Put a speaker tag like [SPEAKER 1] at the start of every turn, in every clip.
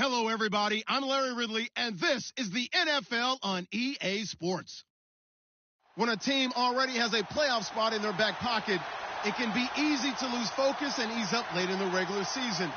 [SPEAKER 1] Hello, everybody. I'm Larry Ridley, and this is the NFL on EA Sports. When a team already has a playoff spot in their back pocket, it can be easy to lose focus and ease up late in the regular season.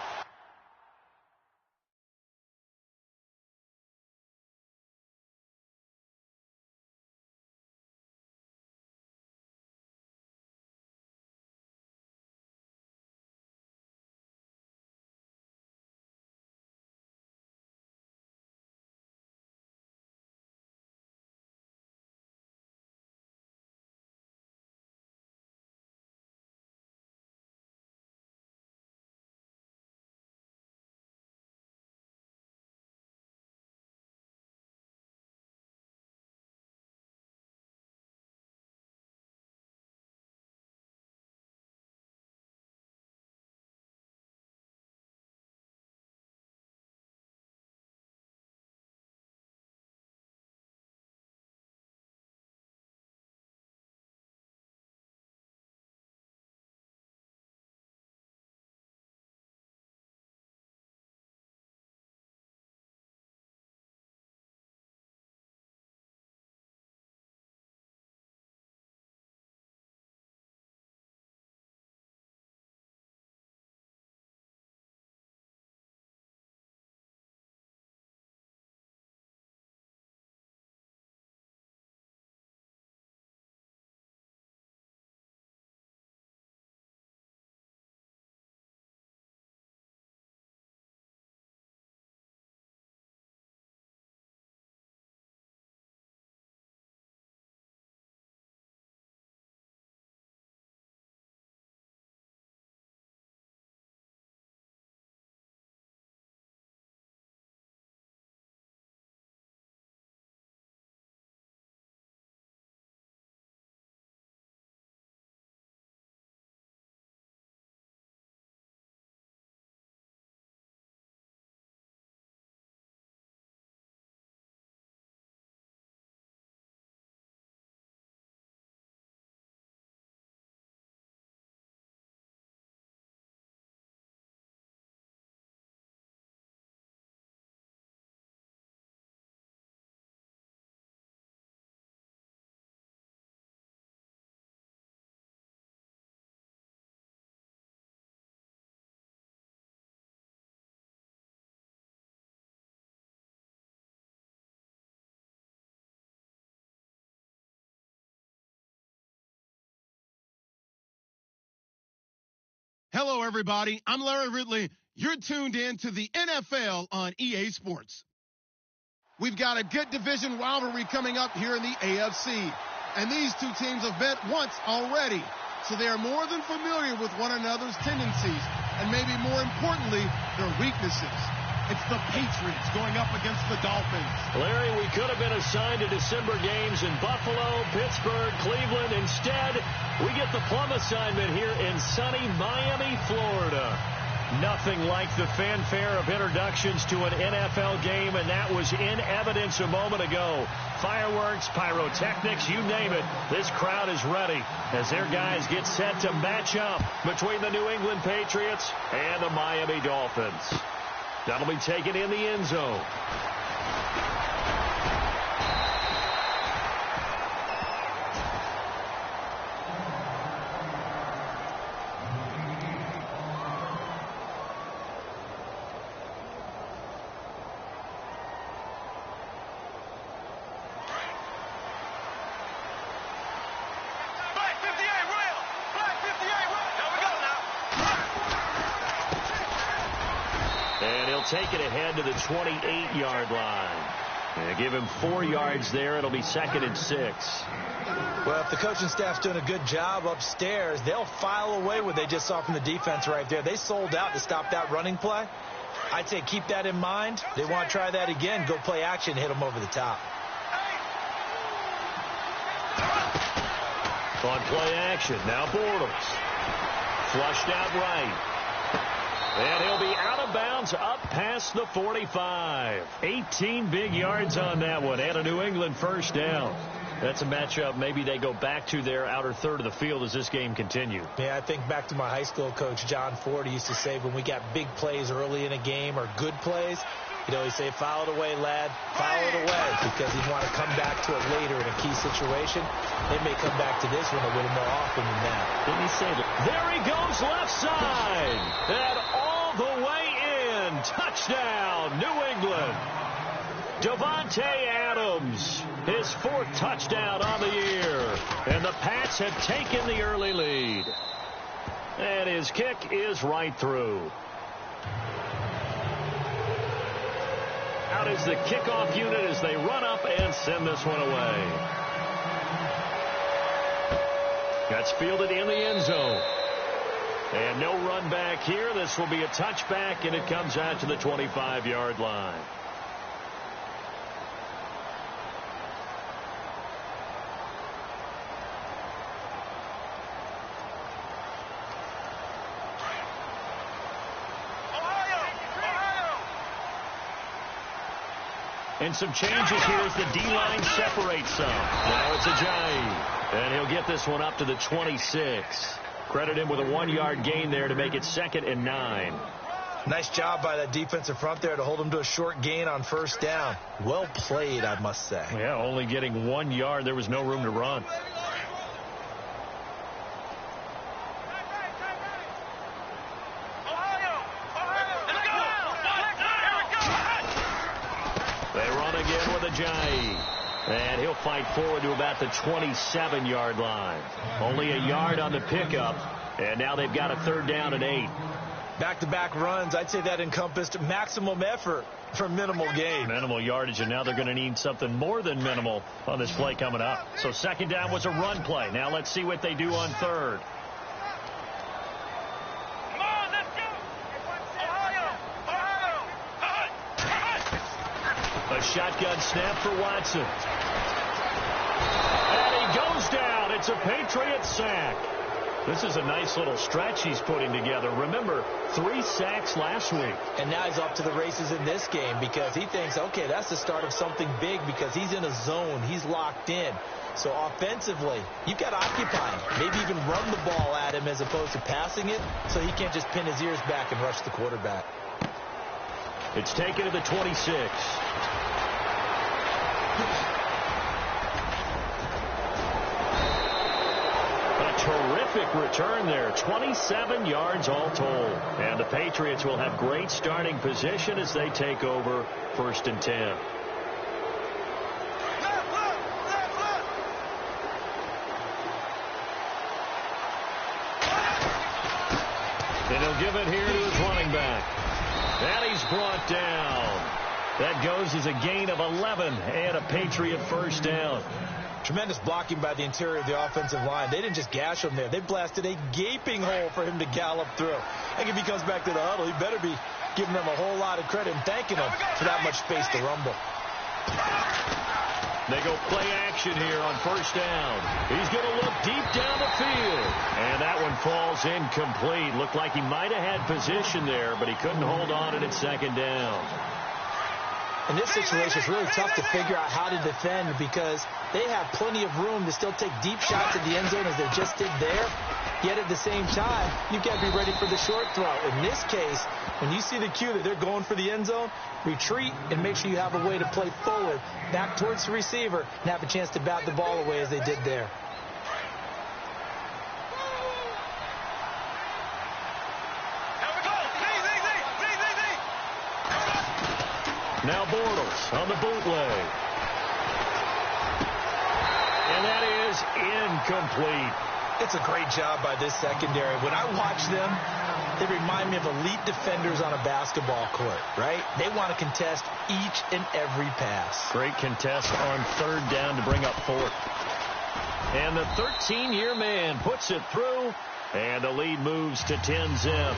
[SPEAKER 1] Hello, everybody. I'm Larry Ridley. You're tuned in to the NFL on EA Sports. We've got a good division rivalry coming up here in the AFC. And these two teams have met once already. So they are more than familiar with one another's tendencies. And maybe more importantly, their weaknesses. It's the Patriots going up against the Dolphins.
[SPEAKER 2] Larry, we could have been assigned to December games in Buffalo, Pittsburgh, Cleveland. Instead, we get the plum assignment here in sunny Miami, Florida. Nothing like the fanfare of introductions to an NFL game, and that was in evidence a moment ago. Fireworks, pyrotechnics, you name it. This crowd is ready as their guys get set to match up between the New England Patriots and the Miami Dolphins. That'll be taken in the end zone. Take it ahead to the 28-yard line. And give him 4 yards there. It'll be 2nd and 6.
[SPEAKER 3] Well, if the coaching staff's doing a good job upstairs, they'll file away what they just saw from the defense right there. They sold out to stop that running play. I'd say keep that in mind. They want to try that again. Go play action, hit them over the top.
[SPEAKER 2] On play action, now Bortles. Flushed out right. And he'll be out of bounds up past the 45. 18 big yards on that one and a New England first down. That's a matchup maybe they go back to their outer third of the field as this game continues.
[SPEAKER 3] Yeah, I think back to my high school coach, John Ford. He used to say when we got big plays early in a game or good plays, You know, he say, file it away, lad. File it away, because he'd want to come back to it later in a key situation. They may come back to this one a little more often than that.
[SPEAKER 2] Didn't he say that? There he goes, left side. And all the way in. Touchdown, New England. Davante Adams, his 4th touchdown on the year. And the Pats have taken the early lead. And his kick is right through. Out is the kickoff unit as they run up and send this one away. That's fielded in the end zone. And no run back here. This will be a touchback, and it comes out to the 25-yard line. And some changes here as the D-line separates some. Now it's Ajayi. And he'll get this one up to the 26. Credit him with a 1-yard gain there to make it 2nd and 9.
[SPEAKER 3] Nice job by that defensive front there to hold him to a short gain on 1st down. Well played, I must say.
[SPEAKER 2] Yeah, only getting 1 yard. There was no room to run. And he'll fight forward to about the 27-yard line. Only a yard on the pickup. And now they've got a 3rd down and 8.
[SPEAKER 3] Back-to-back runs. I'd say that encompassed maximum effort for minimal gain.
[SPEAKER 2] Minimal yardage, and now they're going to need something more than minimal on this play coming up. So 2nd down was a run play. Now let's see what they do on 3rd. A shotgun snap for Watson. And he goes down. It's a Patriot sack. This is a nice little stretch he's putting together. Remember, 3 sacks last week.
[SPEAKER 3] And now he's off to the races in this game because he thinks, okay, that's the start of something big because he's in a zone. He's locked in. So offensively, you've got to occupy him. Maybe even run the ball at him as opposed to passing it so he can't just pin his ears back and rush the quarterback.
[SPEAKER 2] It's taken to the 26. A terrific return there. 27 yards all told. And the Patriots will have great starting position as they take over 1st and 10. And he'll give it here to his running back. And he's brought down. That goes as a gain of 11 and a Patriot 1st down.
[SPEAKER 3] Tremendous blocking by the interior of the offensive line. They didn't just gash him there. They blasted a gaping hole for him to gallop through. And if he comes back to the huddle, he better be giving them a whole lot of credit and thanking them for that much space to rumble.
[SPEAKER 2] They go play action here on 1st down. He's going to look deep down the field. And that one falls incomplete. Looked like he might have had position there, but he couldn't hold on and it's 2nd down.
[SPEAKER 3] In this situation, it's really tough to figure out how to defend because they have plenty of room to still take deep shots at the end zone as they just did there. Yet at the same time, you've got to be ready for the short throw. In this case, when you see the cue that they're going for the end zone, retreat and make sure you have a way to play forward, back towards the receiver, and have a chance to bat the ball away as they did there.
[SPEAKER 2] Now Bortles on the bootleg. And that is incomplete.
[SPEAKER 3] It's a great job by this secondary. When I watch them, they remind me of elite defenders on a basketball court, right? They want to contest each and every pass.
[SPEAKER 2] Great contest on 3rd down to bring up 4th. And the 13-year man puts it through, and the lead moves to 10-zip.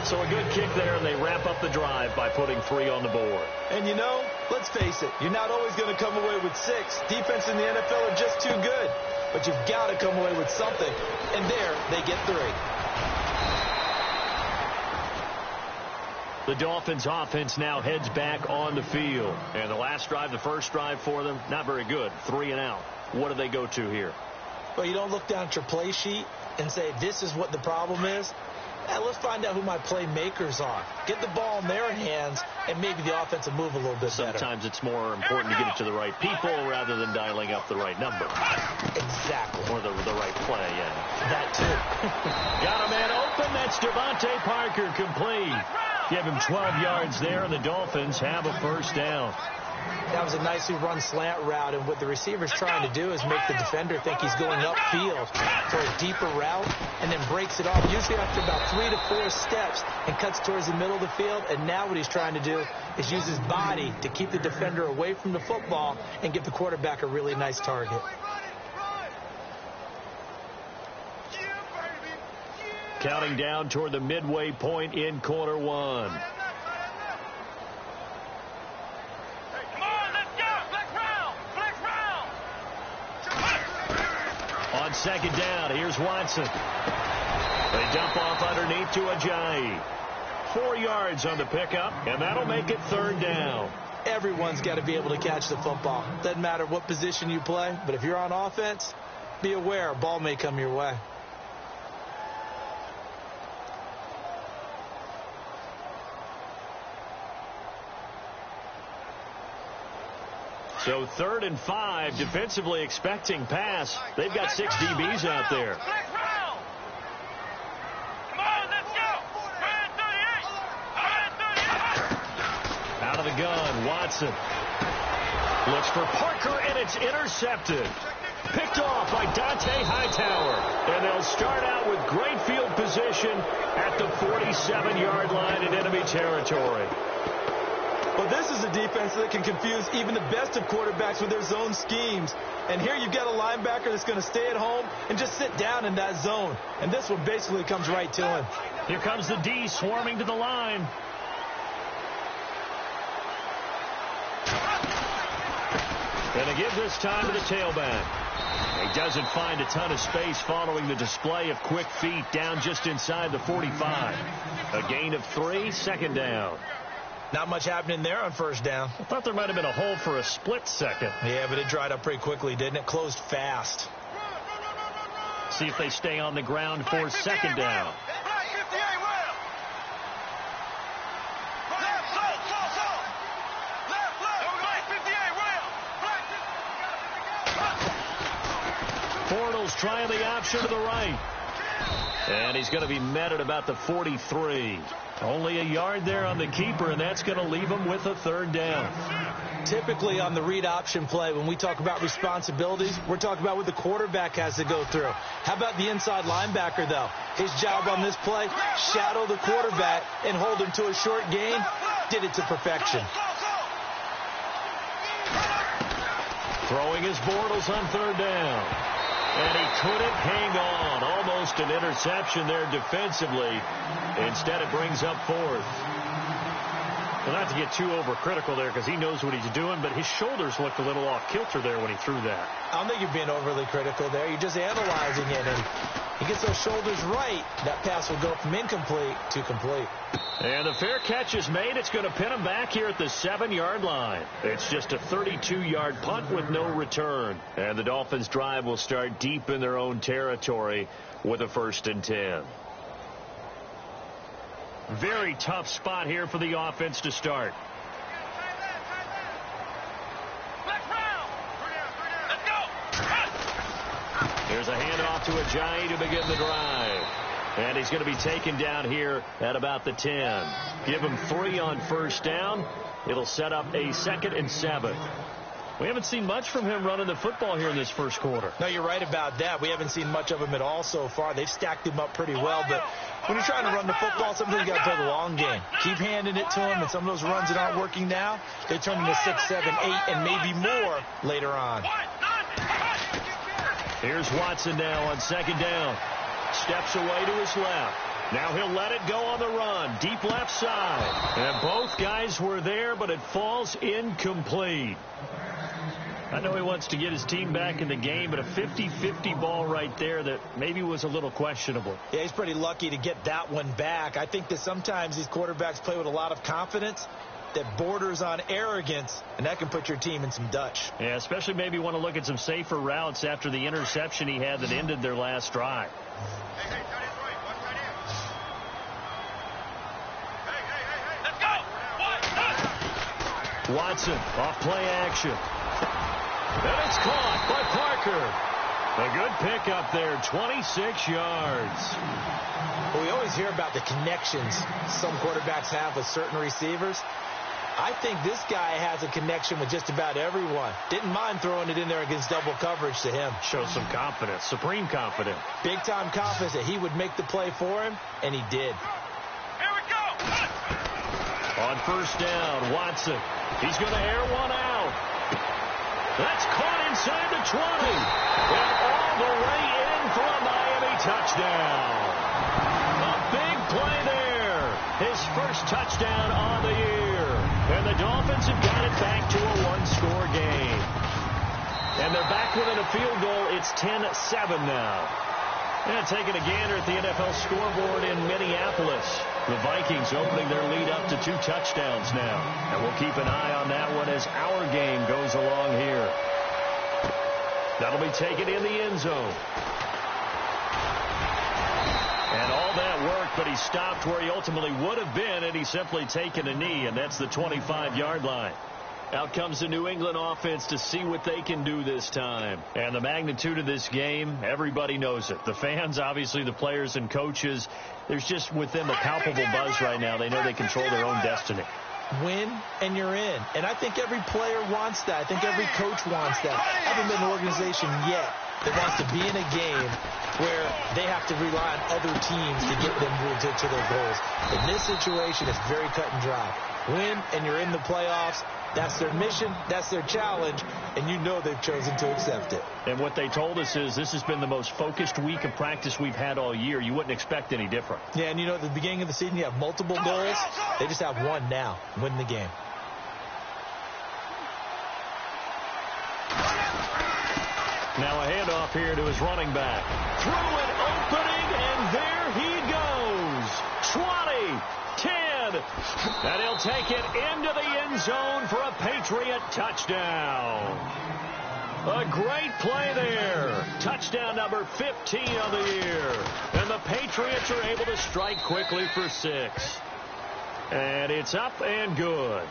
[SPEAKER 2] So a good kick there, and they wrap up the drive by putting 3 on the board.
[SPEAKER 3] And you know, let's face it, you're not always going to come away with 6. Defense in the NFL are just too good. But you've got to come away with something. And there, they get 3.
[SPEAKER 2] The Dolphins offense now heads back on the field. And the last drive, the first drive for them, not very good. 3 and out. What do they go to here?
[SPEAKER 3] Well, you don't look down at your play sheet and say, this is what the problem is. Let's find out who my playmakers are. Get the ball in their hands and maybe the offense will move a little bit better.
[SPEAKER 2] Sometimes it's more important to get it to the right people rather than dialing up the right number.
[SPEAKER 3] Exactly.
[SPEAKER 2] Or the right play, yeah.
[SPEAKER 3] That too.
[SPEAKER 2] Got a man open. That's Devontae Parker, complete. Give him 12 yards there, and the Dolphins have a first down.
[SPEAKER 3] That was a nicely run slant route, and what the receiver's trying to do is make the defender think he's going upfield for a deeper route, and then breaks it off, usually after about 3 to 4 steps, and cuts towards the middle of the field. And now what he's trying to do is use his body to keep the defender away from the football and give the quarterback a really nice target.
[SPEAKER 2] Counting down toward the midway point in quarter one. On second down, here's Watson. They dump off underneath to Ajayi. 4 yards on the pickup, and that'll make it third down.
[SPEAKER 3] Everyone's got to be able to catch the football. Doesn't matter what position you play, but if you're on offense, be aware a ball may come your way.
[SPEAKER 2] So 3rd and 5, defensively expecting pass. They've got 6 DBs out there. Out of the gun, Watson. Looks for Parker, and it's intercepted. Picked off by Dante Hightower. And they'll start out with great field position at the 47-yard line in enemy territory.
[SPEAKER 3] Well, this is a defense that can confuse even the best of quarterbacks with their zone schemes. And here you've got a linebacker that's going to stay at home and just sit down in that zone. And this one basically comes right to him.
[SPEAKER 2] Here comes the D swarming to the line. And they give this time to the tailback. He doesn't find a ton of space following the display of quick feet down just inside the 45. A gain of 3, second down.
[SPEAKER 3] Not much happening there on first down.
[SPEAKER 2] I thought there might have been a hole for a split second.
[SPEAKER 3] Yeah, but it dried up pretty quickly, didn't it? Closed fast.
[SPEAKER 2] See if they stay on the ground for second down. Bortles trying the option to the right. And he's going to be met at about the 43. Only a yard there on the keeper, and that's going to leave him with a third down.
[SPEAKER 3] Typically on the read option play, when we talk about responsibilities, we're talking about what the quarterback has to go through. How about the inside linebacker, though? His job on this play, shadow the quarterback and hold him to a short gain. Did it to perfection.
[SPEAKER 2] Throwing his Bortles on third down. And he couldn't hang on. Almost an interception there defensively. Instead, it brings up fourth. Well, not to get too overcritical there because he knows what he's doing, but his shoulders looked a little off kilter there when he threw that.
[SPEAKER 3] I don't think you're being overly critical there. You're just analyzing it, and he gets those shoulders right. That pass will go from incomplete to complete.
[SPEAKER 2] And the fair catch is made. It's going to pin him back here at the 7-yard line. It's just a 32-yard punt with no return. And the Dolphins' drive will start deep in their own territory with a 1st and 10. Very tough spot here for the offense to start. Here's a handoff to Ajayi to begin the drive. And he's going to be taken down here at about the 10. Give him 3 on first down. It'll set up a 2nd and 7. We haven't seen much from him running the football here in this first quarter.
[SPEAKER 3] No, you're right about that. We haven't seen much of him at all so far. They've stacked him up pretty well. But when you're trying to run the football, sometimes you got to play the long game. Keep handing it to him, and some of those runs that aren't working now, they turn into 6, 7, 8, and maybe more later on.
[SPEAKER 2] Here's Watson now on second down. Steps away to his left. Now he'll let it go on the run. Deep left side. And both guys were there, but it falls incomplete. I know he wants to get his team back in the game, but a 50-50 ball right there that maybe was a little questionable.
[SPEAKER 3] Yeah, he's pretty lucky to get that one back. I think that sometimes these quarterbacks play with a lot of confidence that borders on arrogance, and that can put your team in some Dutch.
[SPEAKER 2] Yeah, especially maybe want to look at some safer routes after the interception he had that ended their last drive. Watson off play action. And it's caught by Parker. A good pickup there, 26 yards.
[SPEAKER 3] Well, we always hear about the connections some quarterbacks have with certain receivers. I think this guy has a connection with just about everyone. Didn't mind throwing it in there against double coverage to him.
[SPEAKER 2] Shows some confidence, supreme confidence.
[SPEAKER 3] Big-time confidence that he would make the play for him, and he did.
[SPEAKER 4] Here we go.
[SPEAKER 2] On first down, Watson. He's going to air one out. That's caught inside the 20. And all the way in for a Miami touchdown. A big play there. His first touchdown on the year. And the Dolphins have got it back to a one-score game. And they're back within a field goal. It's 10-7 now. And taking a gander at the NFL scoreboard in Minneapolis. The Vikings opening their lead up to 2 touchdowns now. And we'll keep an eye on that one as our game goes along here. That'll be taken in the end zone. And all that work, but he stopped where he ultimately would have been, and he's simply taken a knee, and that's the 25-yard line. Out comes the New England offense to see what they can do this time. And the magnitude of this game, everybody knows it. The fans, obviously the players and coaches, there's just with them a palpable buzz right now. They know they control their own destiny.
[SPEAKER 3] Win, and you're in. And I think every player wants that. I think every coach wants that. I haven't been an organization yet that wants to be in a game where they have to rely on other teams to get them to their goals. In this situation, it's very cut and dry. Win, and you're in the playoffs. That's their mission. That's their challenge. And you know they've chosen to accept it.
[SPEAKER 2] And what they told us is this has been the most focused week of practice we've had all year. You wouldn't expect any different.
[SPEAKER 3] Yeah, and you know, at the beginning of the season, you have multiple goals. They just have one now. Win the game.
[SPEAKER 2] Now a handoff here to his running back. Through an opening, and there he goes. 20, 10, and he'll take it into the end zone for a Patriot touchdown. A great play there. Touchdown number 15 of the year. And the Patriots are able to strike quickly for 6. And it's up and good.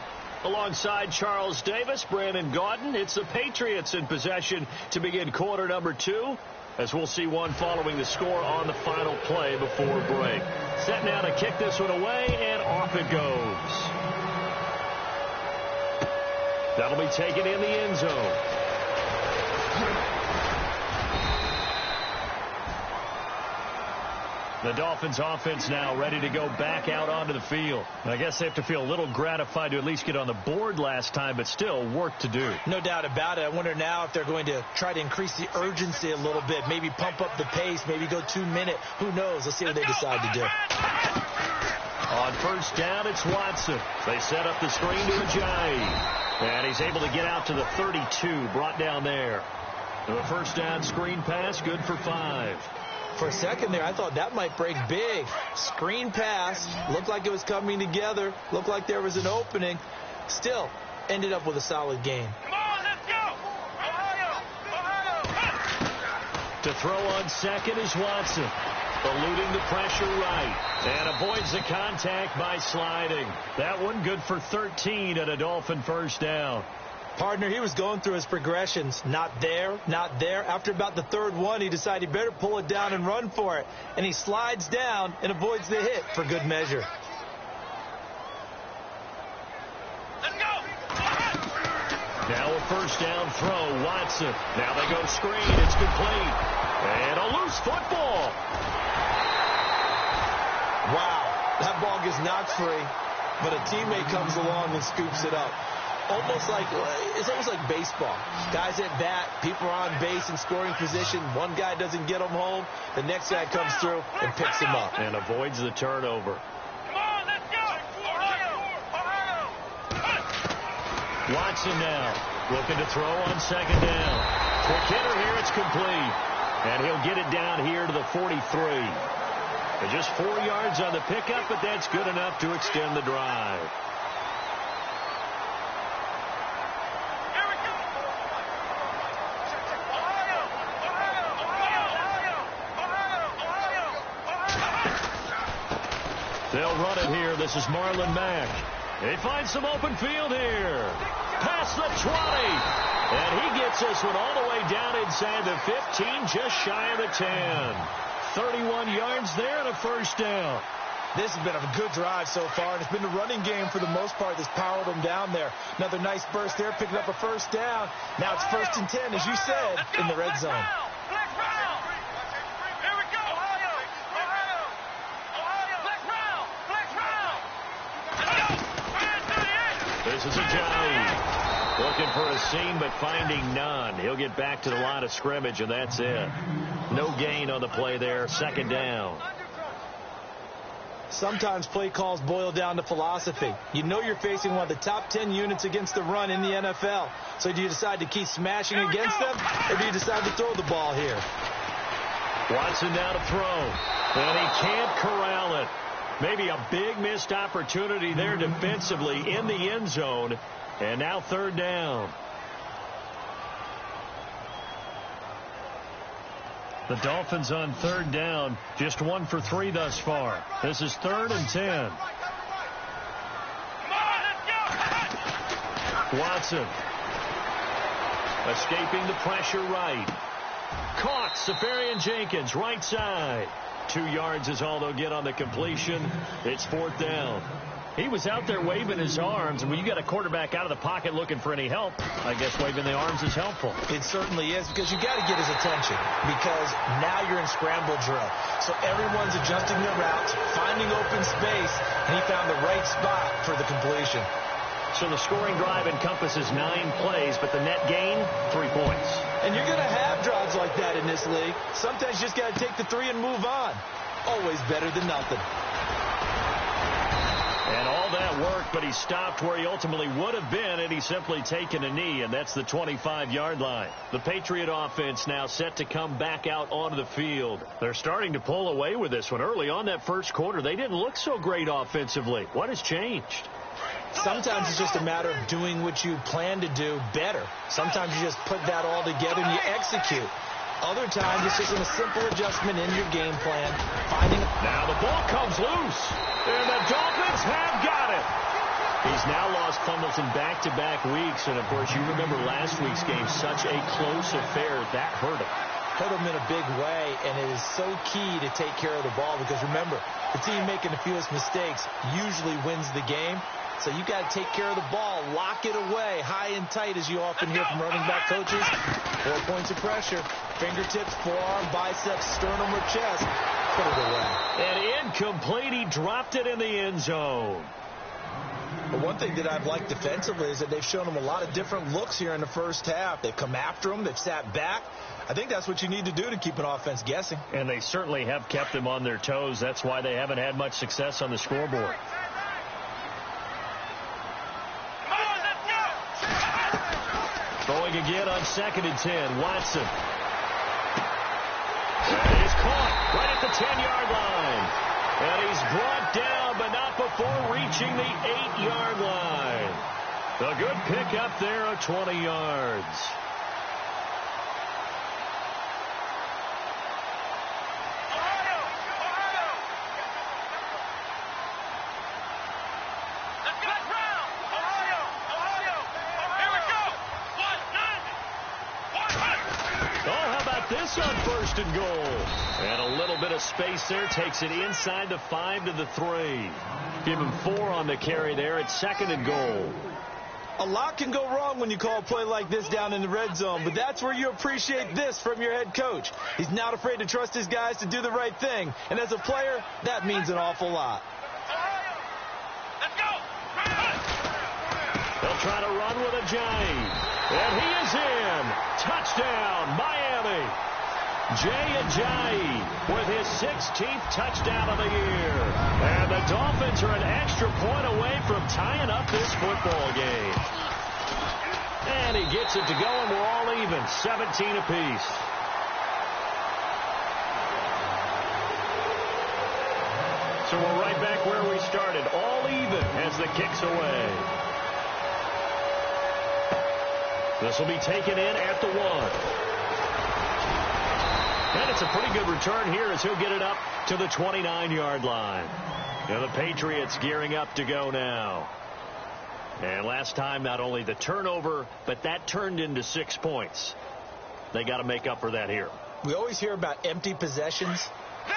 [SPEAKER 2] Alongside Charles Davis, Brandon Gaudin, it's the Patriots in possession to begin quarter number 2, as we'll see one following the score on the final play before break. Set now to kick this one away, and off it goes. That'll be taken in the end zone. The Dolphins offense now ready to go back out onto the field. I guess they have to feel a little gratified to at least get on the board last time, but still work to do.
[SPEAKER 3] No doubt about it. I wonder now if they're going to try to increase the urgency a little bit, maybe pump up the pace, maybe go 2 minute. Who knows? Let's see what they decide to do.
[SPEAKER 2] On first down, it's Watson. They set up the screen to Ajayi. And he's able to get out to the 32, brought down there. The first down screen pass, good for 5.
[SPEAKER 3] For a second there, I thought that might break big. Screen pass. Looked like it was coming together. Looked like there was an opening. Still, ended up with a solid game.
[SPEAKER 4] Come on, let's go. Ohio.
[SPEAKER 2] To throw on second is Watson. Eluding the pressure right. And avoids the contact by sliding. That one good for 13 and a Dolphin first down.
[SPEAKER 3] Partner, he was going through his progressions. Not there, not there. After about the third one, he decided he better pull it down and run for it. And he slides down and avoids the hit for good measure.
[SPEAKER 4] Let's go.
[SPEAKER 2] Now a first down throw, Watson. Now they go screen, it's complete. And a loose football.
[SPEAKER 3] Wow, that ball gets knocked free, but a teammate comes along and scoops it up. It's almost like baseball. Guys at bat, people are on base in scoring position. One guy doesn't get them home. The next guy comes through and picks him up.
[SPEAKER 2] And avoids the turnover.
[SPEAKER 4] Come on, let's go. Ohio.
[SPEAKER 2] Watson now looking to throw on second down. Quick hitter here, it's complete. And he'll get it down here to the 43. And just 4 yards on the pickup, but that's good enough to extend the drive. They'll run it here. This is Marlon Mack. They find some open field here. Past the 20. And he gets this one all the way down inside the 15, just shy of the 10. 31 yards there and a first down.
[SPEAKER 3] This has been a good drive so far, and it's been the running game for the most part that's powered them down there. Another nice burst there, picking up a first down. Now it's 1st and 10, as you said, in the red zone.
[SPEAKER 2] This is Ajayi. Looking for a seam, but finding none. He'll get back to the line of scrimmage, and that's it. No gain on the play there. 2nd down.
[SPEAKER 3] Sometimes play calls boil down to philosophy. You know you're facing one of the top 10 units against the run in the NFL. So do you decide to keep smashing against them, or do you decide to throw the ball here?
[SPEAKER 2] Watson now to throw. And he can't corral it. Maybe a big missed opportunity there defensively in the end zone. And now 3rd down. The Dolphins on 3rd down, just 1 for 3 thus far. This is 3rd and 10. Watson escaping the pressure right. Caught. Safarian Jenkins right side. 2 yards is all they'll get on the completion. It's 4th down. He was out there waving his arms, and when you got a quarterback out of the pocket looking for any help, I guess waving the arms is helpful.
[SPEAKER 3] It certainly is, because you got to get his attention, because now you're in scramble drill. So everyone's adjusting their routes, finding open space, and he found the right spot for the completion.
[SPEAKER 2] So the scoring drive encompasses 9 plays, but the net gain, 3 points.
[SPEAKER 3] And you're going to have drives like that in this league. Sometimes you just got to take the 3 and move on. Always better than nothing.
[SPEAKER 2] And all that worked, but he stopped where he ultimately would have been had he simply taken a knee, and that's the 25-yard line. The Patriot offense now set to come back out onto the field. They're starting to pull away with this one. Early on that first quarter, they didn't look so great offensively. What has changed?
[SPEAKER 3] Sometimes it's just a matter of doing what you plan to do better. Sometimes you just put that all together and you execute. Other times it's just a simple adjustment in your game plan.
[SPEAKER 2] Now the ball comes loose, and the Dolphins have got it. He's now lost fumbles in back-to-back weeks, and of course you remember last week's game, such a close affair. That hurt him.
[SPEAKER 3] Hurt him in a big way, and it is so key to take care of the ball, because remember, the team making the fewest mistakes usually wins the game. So you got to take care of the ball, lock it away, high and tight, as you often hear from running back coaches. 4 points of pressure, fingertips, forearm, biceps, sternum, or chest. Put it away.
[SPEAKER 2] And incomplete. He dropped it in the end zone.
[SPEAKER 3] But one thing that I've liked defensively is that they've shown him a lot of different looks here in the first half. They've come after him. They've sat back. I think that's what you need to do to keep an offense guessing.
[SPEAKER 2] And they certainly have kept them on their toes. That's why they haven't had much success on the scoreboard. Throwing again on 2nd and 10. Watson. And he's caught right at the 10-yard line. And he's brought down, but not before reaching the 8-yard line. A good pickup there of 20 yards. This on 1st and goal. And a little bit of space there. Takes it inside the 5 to the 3. Give him 4 on the carry there at 2nd and goal.
[SPEAKER 3] A lot can go wrong when you call a play like this down in the red zone, but that's where you appreciate this from your head coach. He's not afraid to trust his guys to do the right thing, and as a player, that means an awful lot.
[SPEAKER 2] They'll try to run with Ajayi. And he is in. Touchdown, Miami. Jay Ajayi with his 16th touchdown of the year. And the Dolphins are an extra point away from tying up this football game. And he gets it to go, and we're all even, 17 apiece. So we're right back where we started, all even as the kick's away. This will be taken in at the 1. And it's a pretty good return here as he'll get it up to the 29-yard line. And the Patriots gearing up to go now. And last time, not only the turnover, but that turned into 6 points. They got to make up for that here.
[SPEAKER 3] We always hear about empty possessions,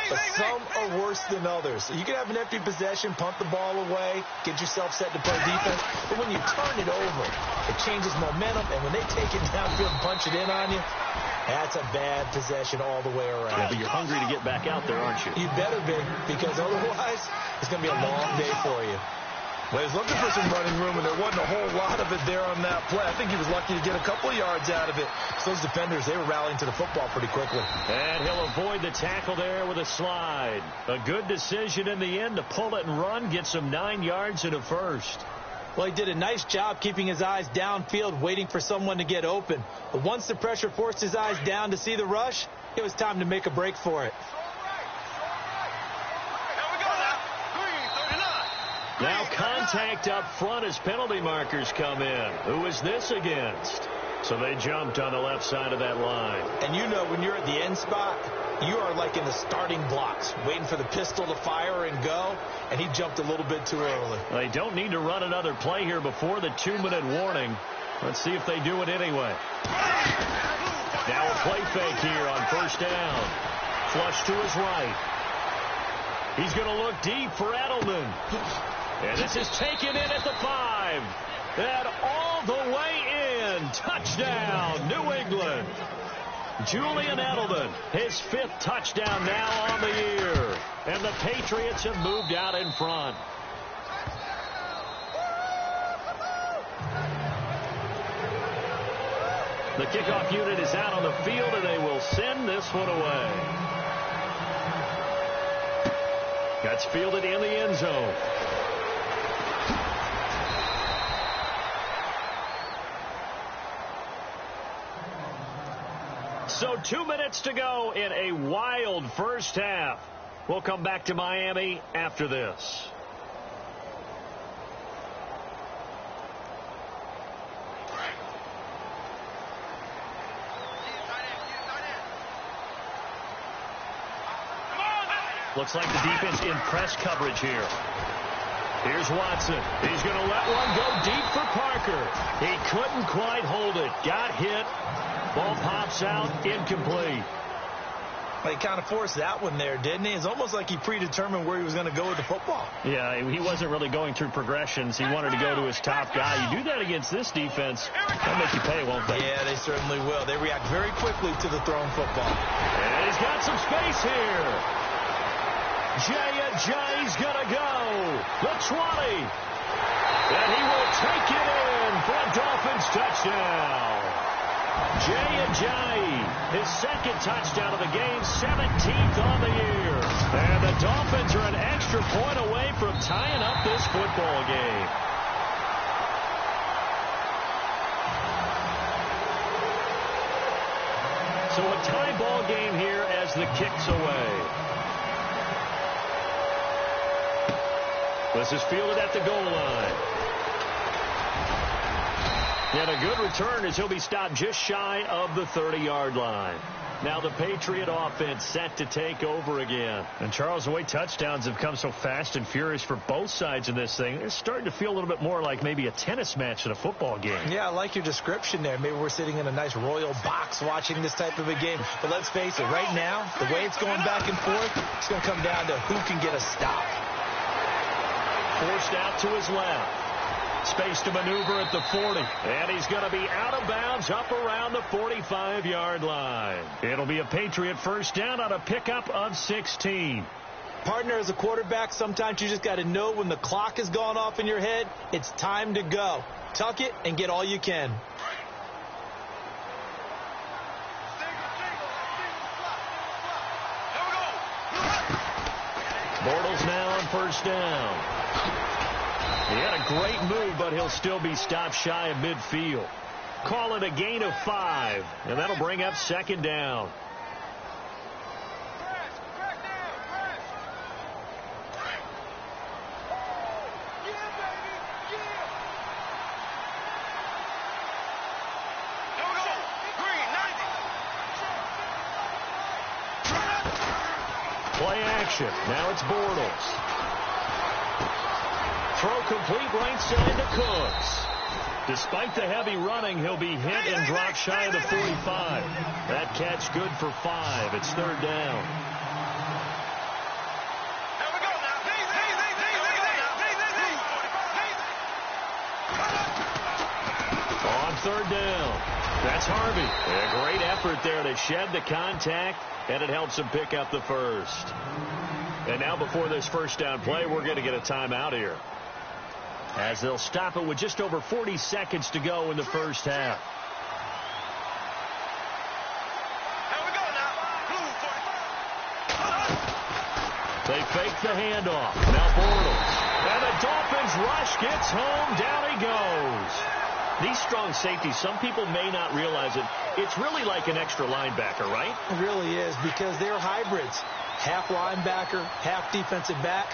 [SPEAKER 3] but some are worse than others. You can have an empty possession, punt the ball away, get yourself set to play defense, but when you turn it over, it changes momentum, and when they take it downfield and punch it in on you, that's a bad possession all the way around.
[SPEAKER 2] Yeah, but you're hungry to get back out there, aren't you?
[SPEAKER 3] You better be, because otherwise it's going to be a long day for you.
[SPEAKER 5] Well, he was looking for some running room, and there wasn't a whole lot of it there on that play. I think he was lucky to get a couple of yards out of it.
[SPEAKER 3] So those defenders, they were rallying to the football pretty quickly.
[SPEAKER 2] And he'll avoid the tackle there with a slide. A good decision in the end to pull it and run, get some 9 yards and a first.
[SPEAKER 3] Well, he did a nice job keeping his eyes downfield, waiting for someone to get open. But once the pressure forced his eyes down to see the rush, it was time to make a break for it.
[SPEAKER 2] Now contact up front as penalty markers come in. Who is this against? So they jumped on the left side of that line.
[SPEAKER 3] And you know when you're at the end spot, you are like in the starting blocks, waiting for the pistol to fire and go, and he jumped a little bit too early.
[SPEAKER 2] They don't need to run another play here before the 2-minute warning. Let's see if they do it anyway. Now a play fake here on first down. Flush to his right. He's going to look deep for Edelman. And this is taken in at the 5. And all the way in. Touchdown, New England. Julian Edelman, his 5th touchdown now on the year. And the Patriots have moved out in front. The kickoff unit is out on the field, and they will send this one away. That's fielded in the end zone. So 2 minutes to go in a wild first half. We'll come back to Miami after this. Looks like the defense in press coverage here. Here's Watson. He's going to let one go deep for Parker. He couldn't quite hold it. Got hit. Ball pops out, incomplete.
[SPEAKER 3] Well, he kind of forced that one there, didn't he? It's almost like he predetermined where he was going to go with the football.
[SPEAKER 2] Yeah, he wasn't really going through progressions. He wanted to go to his top guy. You do that against this defense, they'll make you pay, won't they?
[SPEAKER 3] Yeah, they certainly will. They react very quickly to the thrown football.
[SPEAKER 2] And he's got some space here. Jay's going to go. The 20. And he will take it in for a Dolphins touchdown. Jay, his 2nd touchdown of the game, 17th on the year. And the Dolphins are an extra point away from tying up this football game. So a tie ball game here as the kick's away. This is fielded at the goal line. And a good return as he'll be stopped just shy of the 30-yard line. Now the Patriot offense set to take over again. And Charles, the way touchdowns have come so fast and furious for both sides of this thing, it's starting to feel a little bit more like maybe a tennis match than a football game.
[SPEAKER 3] Yeah, I like your description there. Maybe we're sitting in a nice royal box watching this type of a game. But let's face it, right now, the way it's going back and forth, it's going to come down to who can get a stop.
[SPEAKER 2] Forced out to his left. Space to maneuver at the 40. And he's going to be out of bounds up around the 45-yard line. It'll be a Patriot first down on a pickup of 16.
[SPEAKER 3] Partner, as a quarterback, sometimes you just got to know when the clock has gone off in your head, it's time to go. Tuck it and get all you can.
[SPEAKER 2] Bortles now on first down. He had a great move, but he'll still be stopped shy of midfield. Call it a gain of 5, and that'll bring up 2nd down. Play action. Now it's Bortles. Throw complete right side to Cooks. Despite the heavy running, he'll be hit and dropped shy of the 45. That catch good for 5. It's third down.
[SPEAKER 4] Here we go now.
[SPEAKER 2] On third down, that's Harvey. A great effort there to shed the contact, and it helps him pick up the first. And now before this first down play, we're going to get a timeout here, as they'll stop it with just over 40 seconds to go in the first half.
[SPEAKER 4] Here we go now.
[SPEAKER 2] They fake the handoff. Now Bortles. And the Dolphins rush gets home. Down he goes. These strong safeties, some people may not realize it. It's really like an extra linebacker, right?
[SPEAKER 3] It really is, because they're hybrids. Half linebacker, half defensive back.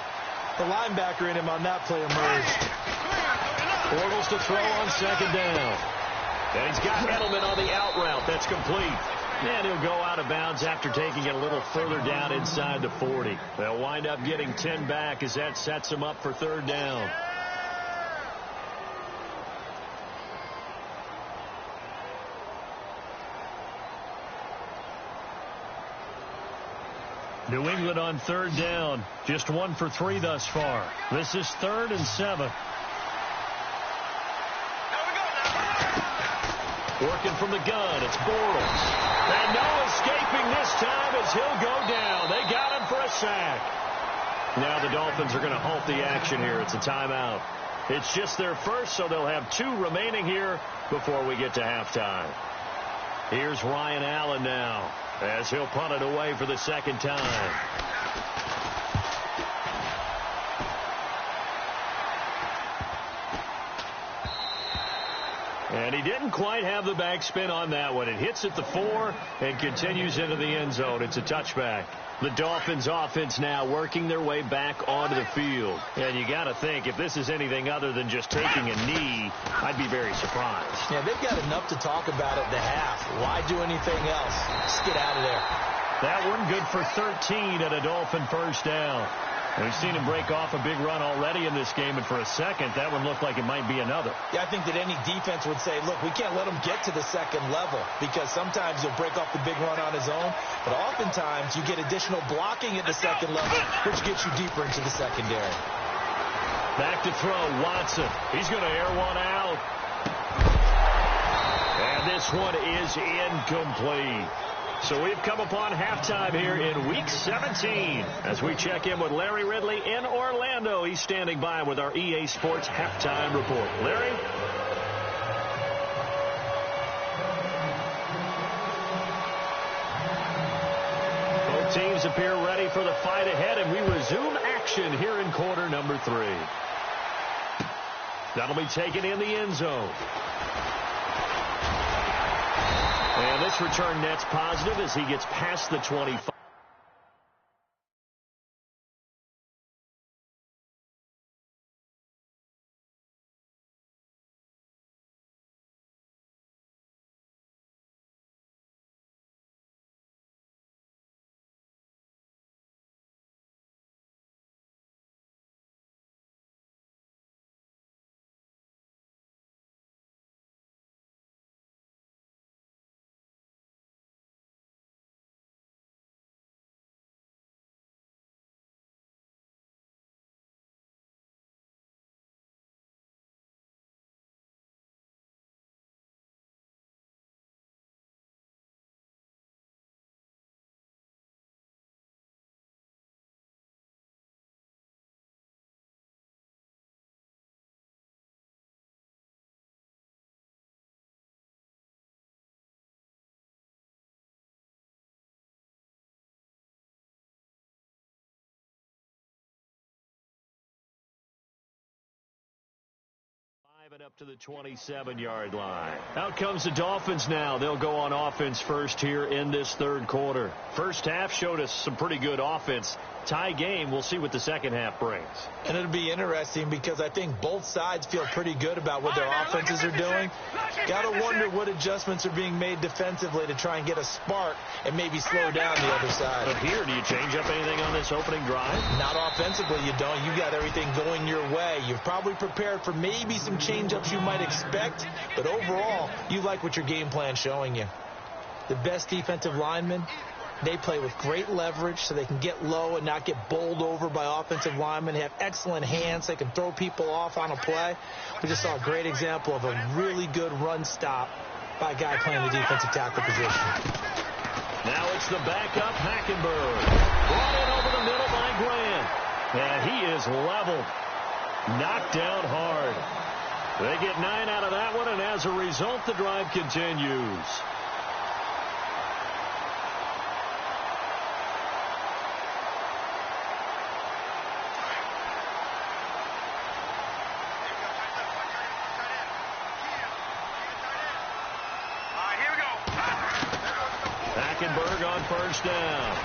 [SPEAKER 3] The linebacker in him on that play emerged.
[SPEAKER 2] Bortles to throw on second down. And he's got Edelman on the out route. That's complete. And he'll go out of bounds after taking it a little further down inside the 40. They'll wind up getting 10 back as that sets him up for third down. New England on third down. Just 1 for 3 thus far. This is 3rd and 7. Working from the gun, it's Bortles. And no escaping this time as he'll go down. They got him for a sack. Now the Dolphins are going to halt the action here. It's a timeout. It's just their first, so they'll have 2 remaining here before we get to halftime. Here's Ryan Allen now, as he'll punt it away for the second time. And he didn't quite have the backspin on that one. It hits at the 4 and continues into the end zone. It's a touchback. The Dolphins offense now working their way back onto the field. And you got to think, if this is anything other than just taking a knee, I'd be very surprised.
[SPEAKER 3] Yeah, they've got enough to talk about at the half. Why do anything else? Just get out of there.
[SPEAKER 2] That one good for 13 at a Dolphin first down. And we've seen him break off a big run already in this game, and for a second, that one looked like it might be another.
[SPEAKER 3] Yeah, I think that any defense would say, look, we can't let him get to the second level, because sometimes he'll break off the big run on his own, but oftentimes you get additional blocking at the second level, which gets you deeper into the secondary.
[SPEAKER 2] Back to throw, Watson. He's going to air one out. And this one is incomplete. So we've come upon halftime here in Week 17 as we check in with Larry Ridley in Orlando. He's standing by with our EA Sports Halftime Report. Larry? Both teams appear ready for the fight ahead, and we resume action here in quarter number 3. That'll be taken in the end zone. And this return net's positive as he gets past the 25. And up to the 27-yard line. Out comes the Dolphins now. They'll go on offense first here in this third quarter. First half showed us some pretty good offense. Tie game. We'll see what the second half brings.
[SPEAKER 3] And it'll be interesting because I think both sides feel pretty good about what their offenses are doing. Got to wonder what adjustments are being made defensively to try and get a spark and maybe slow down the other side.
[SPEAKER 2] But here, do you change up anything on this opening drive?
[SPEAKER 3] Not offensively, you don't. You got everything going your way. You've probably prepared for maybe some change-ups you might expect, but overall, you like what your game plan's showing you. The best defensive linemen, they play with great leverage so they can get low and not get bowled over by offensive linemen. They have excellent hands. They can throw people off on a play. We just saw a great example of a really good run stop by a guy playing the defensive tackle position.
[SPEAKER 2] Now it's the backup, Hackenberg. Brought in over the middle by Grant. And he is leveled. Knocked down hard. They get 9 out of that one, and as a result, the drive continues. Hackenberg on first down.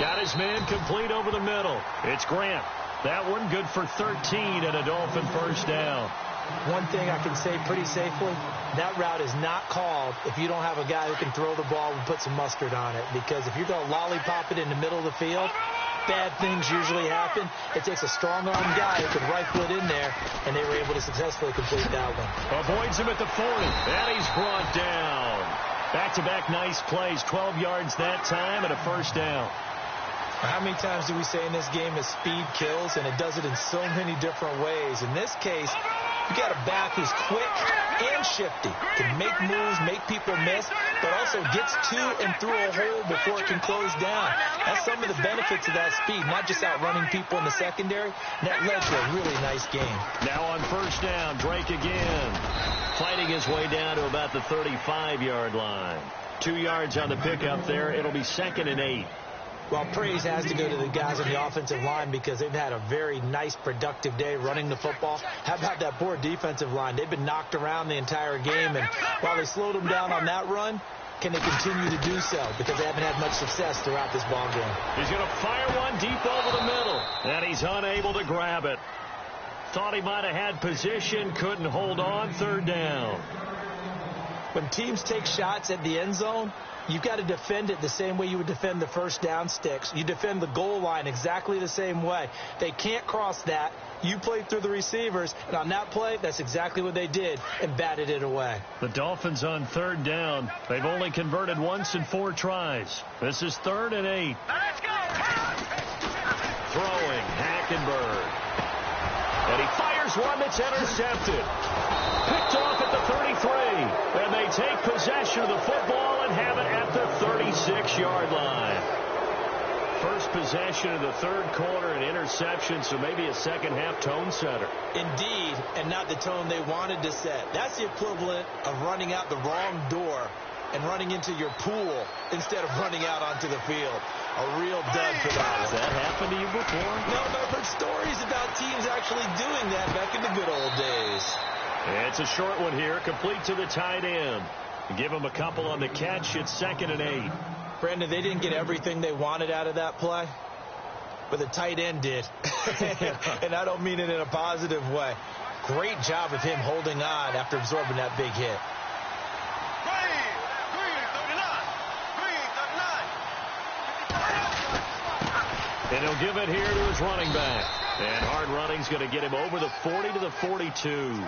[SPEAKER 2] Got his man complete over the middle. It's Grant. That one good for 13 and a Dolphin first down.
[SPEAKER 3] One thing I can say pretty safely, that route is not called if you don't have a guy who can throw the ball and put some mustard on it. Because if you're going to lollipop it in the middle of the field, bad things usually happen. It takes a strong-armed guy who can rifle it in there, and they were able to successfully complete that one.
[SPEAKER 2] Avoids him at the 40, and he's brought down. Back-to-back nice plays, 12 yards that time and a first down.
[SPEAKER 3] How many times do we say in this game that speed kills, and it does it in so many different ways? In this case, you got a back who's quick and shifty, can make moves, make people miss, but also gets to and through a hole before it can close down. That's some of the benefits of that speed, not just outrunning people in the secondary. And that led to a really nice game.
[SPEAKER 2] Now on first down, Drake again, fighting his way down to about the 35-yard line. 2 yards on the pickup there. It'll be 2nd and 8.
[SPEAKER 3] Well, praise has to go to the guys on the offensive line because they've had a very nice, productive day running the football. How about that poor defensive line? They've been knocked around the entire game, and while they slowed them down on that run, can they continue to do so? Because they haven't had much success throughout this ball game.
[SPEAKER 2] He's going to fire one deep over the middle, and he's unable to grab it. Thought he might have had position, couldn't hold on, 3rd down.
[SPEAKER 3] When teams take shots at the end zone, you've got to defend it the same way you would defend the first down sticks. You defend the goal line exactly the same way. They can't cross that. You played through the receivers, and on that play, that's exactly what they did and batted it away.
[SPEAKER 2] The Dolphins on 3rd down. They've only converted once in 4 tries. This is 3rd and 8.
[SPEAKER 4] Let's go!
[SPEAKER 2] Throwing, Hackenberg. And he fires one that's intercepted. Picked off at the 33. And they take possession of the football and have it at the 36-yard line. First possession of the 3rd quarter, an interception, so maybe a second-half tone setter.
[SPEAKER 3] Indeed, and not the tone they wanted to set. That's the equivalent of running out the wrong door and running into your pool instead of running out onto the field. A real dud for that.
[SPEAKER 2] Has that happened to you before?
[SPEAKER 3] No, but I've heard stories about teams actually doing that back in the good old days.
[SPEAKER 2] It's a short one here, complete to the tight end. Give him a couple on the catch. It's 2nd and 8.
[SPEAKER 3] Brandon, they didn't get everything they wanted out of that play, but the tight end did. And I don't mean it in a positive way. Great job of him holding on after absorbing that big hit.
[SPEAKER 2] And he'll give it here to his running back. And hard running's going to get him over the 40 to the 42.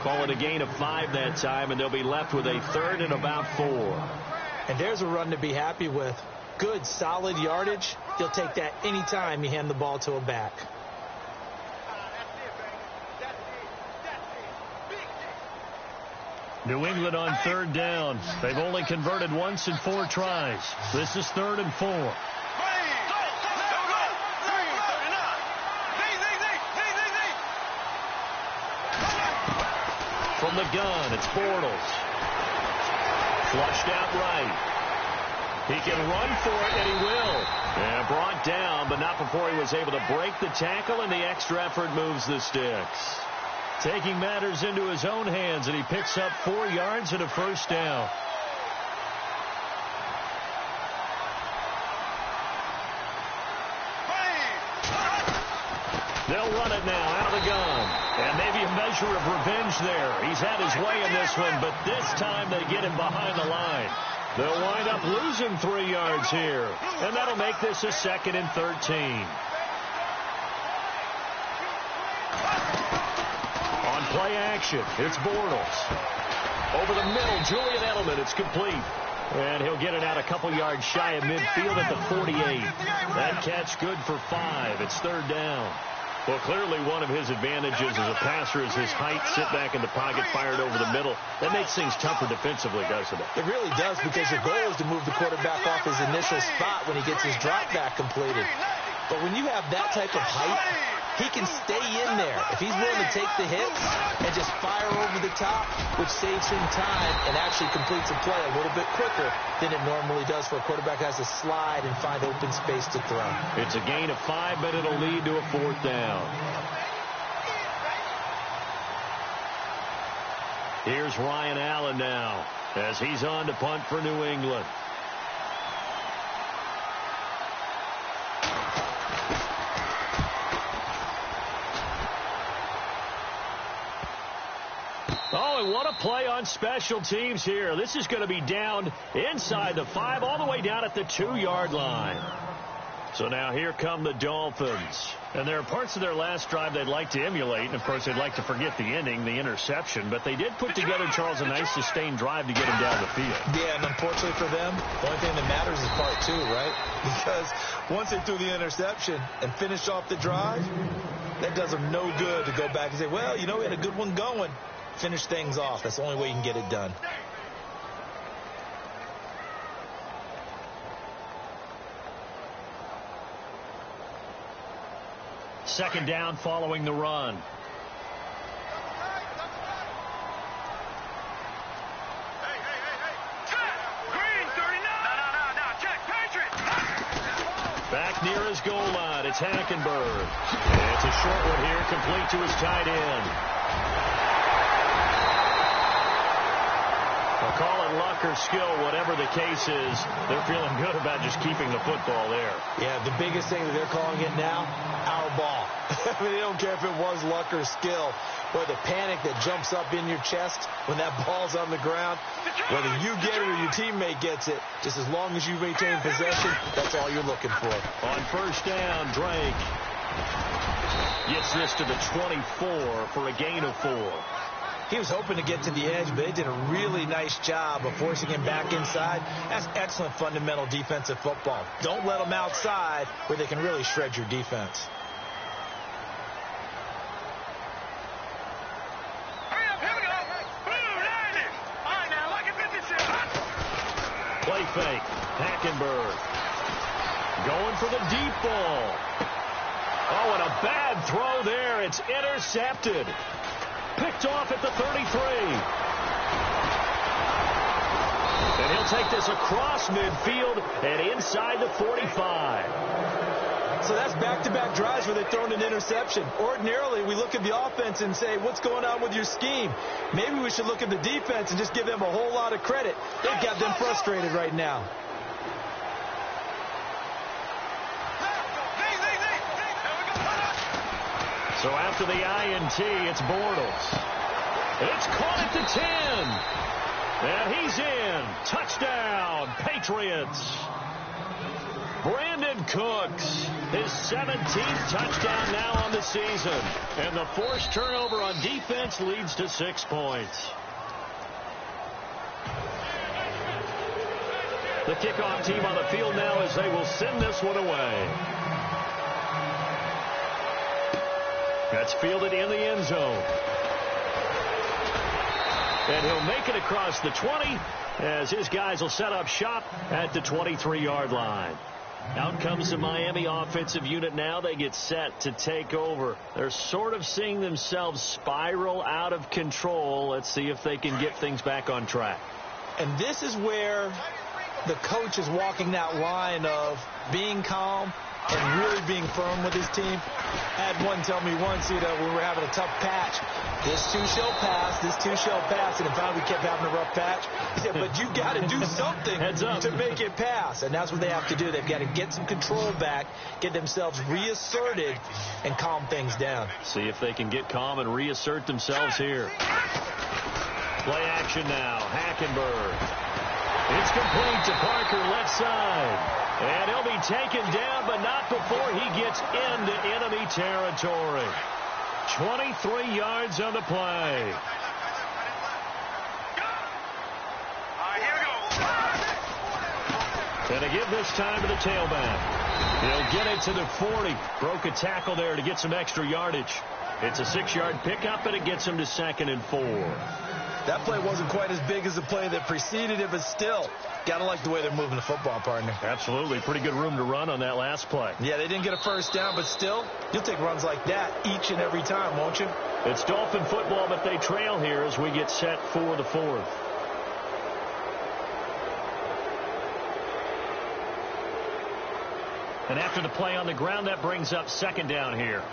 [SPEAKER 2] Call it a gain of 5 that time, and they'll be left with a 3rd and about 4.
[SPEAKER 3] And there's a run to be happy with. Good, solid yardage. You'll take that any time you hand the ball to a back.
[SPEAKER 2] New England on 3rd down. They've only converted once in 4 tries. This is 3rd and 4. From the gun, it's Bortles. Flushed out right. He can run for it, and he will. And brought down, but not before he was able to break the tackle, and the extra effort moves the sticks. Taking matters into his own hands, and he picks up 4 yards and a first down. They'll run it now out of the gun. And maybe a measure of revenge there. He's had his way in this one, but this time they get him behind the line. They'll wind up losing 3 yards here. And that'll make this a 2nd and 13. On play action, it's Bortles. Over the middle, Julian Edelman. It's complete. And he'll get it out a couple yards shy of midfield at the 48. That catch good for 5. It's 3rd down. Well, clearly one of his advantages as a passer is his height, sit back in the pocket, fired over the middle. That makes things tougher defensively, doesn't it?
[SPEAKER 3] It really does, because your goal is to move the quarterback off his initial spot when he gets his drop back completed. But when you have that type of height, he can stay in there if he's willing to take the hits and just fire over the top, which saves him time and actually completes a play a little bit quicker than it normally does for a quarterback who has to slide and find open space to throw.
[SPEAKER 2] It's a gain of 5, but it'll lead to a 4th down. Here's Ryan Allen now as he's on to punt for New England. Oh, and what a play on special teams here. This is going to be down inside the 5, all the way down at the 2-yard line. So now here come the Dolphins. And there are parts of their last drive they'd like to emulate. And, of course, they'd like to forget the ending, the interception. But they did put together, Charles, a nice sustained drive to get him down the field.
[SPEAKER 3] Yeah, and unfortunately for them, the only thing that matters is part 2, right? Because once they threw the interception and finished off the drive, that does them no good to go back and say, well, you know, we had a good one going. Finish things off. That's the only way you can get it done.
[SPEAKER 2] Second down following the run. Back near his goal line, it's Hackenberg. And it's a short one here, complete to his tight end. They'll call it luck or skill, whatever the case is. They're feeling good about just keeping the football there.
[SPEAKER 3] Yeah, the biggest thing that they're calling it now, our ball. I mean, they don't care if it was luck or skill. Or the panic that jumps up in your chest when that ball's on the ground. Whether you get it or your teammate gets it, just as long as you maintain possession, that's all you're looking for.
[SPEAKER 2] On first down, Drake gets this to the 24 for a gain of 4.
[SPEAKER 3] He was hoping to get to the edge, but they did a really nice job of forcing him back inside. That's excellent fundamental defensive football. Don't let them outside where they can really shred your defense.
[SPEAKER 2] Play fake. Hackenberg going for the deep ball. Oh, and a bad throw there. It's intercepted. Picked off at the 33. And he'll take this across midfield and inside the 45.
[SPEAKER 3] So that's back-to-back drives where they've thrown an interception. Ordinarily, we look at the offense and say, what's going on with your scheme? Maybe we should look at the defense and just give them a whole lot of credit. They've got them frustrated right now.
[SPEAKER 2] So after the INT, it's Bortles. It's caught at the 10. And he's in. Touchdown, Patriots. Brandon Cooks, his 17th touchdown now on the season. And the forced turnover on defense leads to 6 points. The kickoff team on the field now as they will send this one away. That's fielded in the end zone. And he'll make it across the 20 as his guys will set up shop at the 23-yard line. Out comes the Miami offensive unit now. They get set to take over. They're sort of seeing themselves spiral out of control. Let's see if they can get things back on track.
[SPEAKER 3] And this is where the coach is walking that line of being calm and really being firm with his team. I had one tell me once, when we were having a tough patch, this too shall pass, this too shall pass, and finally we kept having a rough patch. He said, but you got to do something to make it pass, and that's what they have to do. They've got to get some control back, get themselves reasserted, and calm things down.
[SPEAKER 2] See if they can get calm and reassert themselves here. Play action now. Hackenberg. It's complete to Parker, left side. And he'll be taken down, but not before he gets into enemy territory. 23 yards on the play. And to give this time to the tailback. He'll get it to the 40. Broke a tackle there to get some extra yardage. It's a 6-yard pickup, and it gets him to 2nd and 4.
[SPEAKER 3] That play wasn't quite as big as the play that preceded it, but still, got to like the way they're moving the football, partner.
[SPEAKER 2] Absolutely. Pretty good room to run on that last play.
[SPEAKER 3] Yeah, they didn't get a first down, but still, you'll take runs like that each and every time, won't you?
[SPEAKER 2] It's Dolphin football, but they trail here as we get set for the 4th. And after the play on the ground, that brings up 2nd down here.